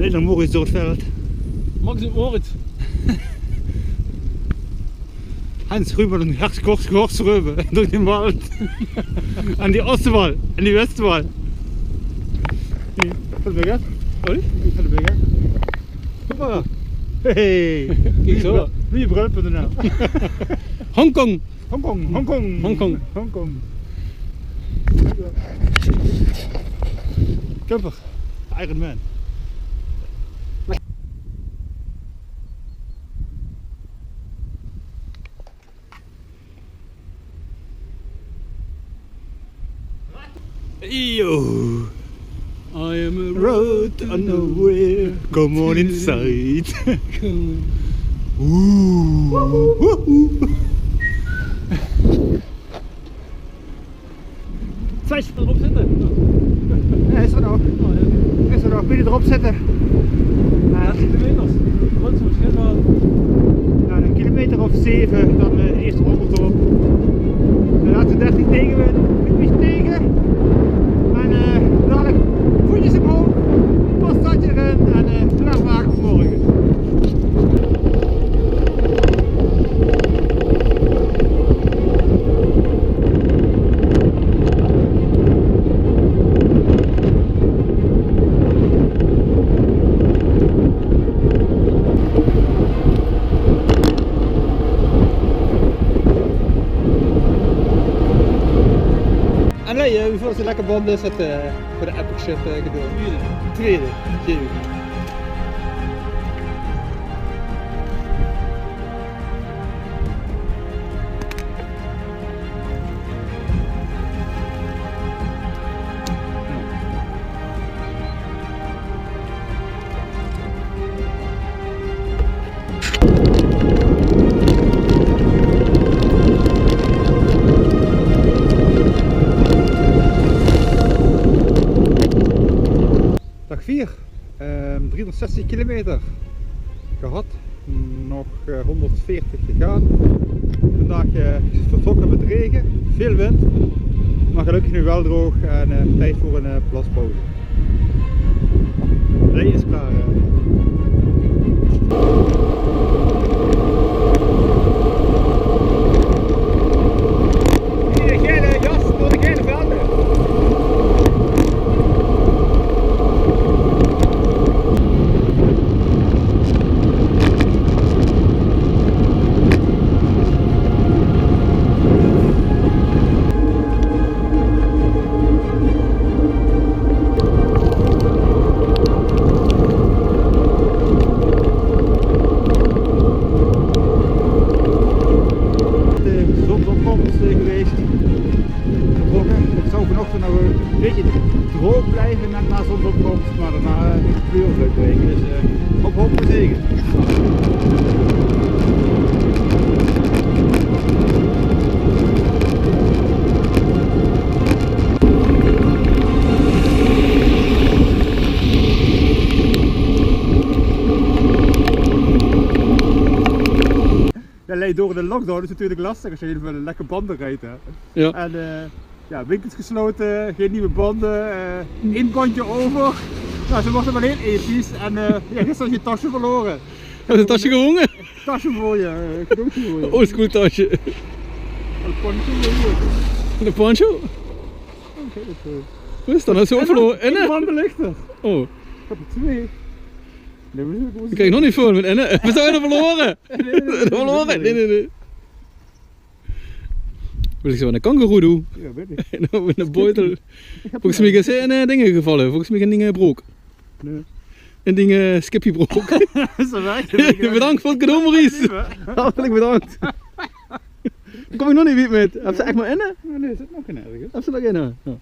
Alleen nog Moritz door het veld. Max en Moritz. Hans rüber und Herz kurz rüber durch den Wald. An die Ostwall, an die Westwall. Van de Berger? Sorry? Van de Berger? Hoppa! Hey! Kijk zo. Wie brulpen er nou? Hongkong. Hongkong, Hongkong, Hongkong. Hongkong. Kumper, Iron Man. Yo, I am a road to nowhere. Come on inside. Come Zwei erop zitten. Ja, is er nog. Is er nog. Wil je erop zitten? Ja, 10 kilometers. Wat is het verschil wel? Ja, een kilometer of 7 dan de eerste honderd op. Dan laten we 30 tegenwind. Een beetje tegen. En dadelijk voetjes omhoog. Pastadje erin en klaar maken voor morgen. En nee, hoeveel is een lekker band is het voor de Epic Shit gedeelte? Tweede. Tweede. Dag 4, 360 kilometer gehad, nog 140 gegaan. Vandaag vertrokken met regen, veel wind, maar gelukkig nu wel droog en tijd voor een plaspauze. Rijden is klaar. De gele jas door de gele velden. Geweest, vertrokken. Het zou vanochtend nog een beetje droog blijven net na zonsopkomst, maar daarna is het kleur uitbreken, dus op hoop en zegen. Ja, door de lockdown is het natuurlijk lastig als je even een lekker banden rijdt. Hè. Ja. En ja, winkels gesloten, geen nieuwe banden, één bandje over. Nou, ze worden wel heel episch en ja, gisteren is je tasje verloren. Heb je een tasje gewonnen? Tasje voor je, cadeautje voor je. Oldschool tasje. Een poncho hier. De poncho? Oké, dat Wat is dat nou zo verloren? één banden lichter. Oh, Ik heb er 2. Nee, ik krijg nog niet voor met Enne. We zijn er verloren! Verloren! Nee. Wil ik zo een kangoeroe doen? Ja, weet ik. En een boitel. Volgens mij zijn dingen gevallen. Volgens mij een ding broek. Nee. Een ding skippiebroek. Is dat weg? Bedankt voor het cadeau, Maurice. Hartelijk bedankt. Kom ik nog niet weer met. Heb ze echt maar Enne? Nee, er zit nog in ergens. Heb ze nog in? Ja.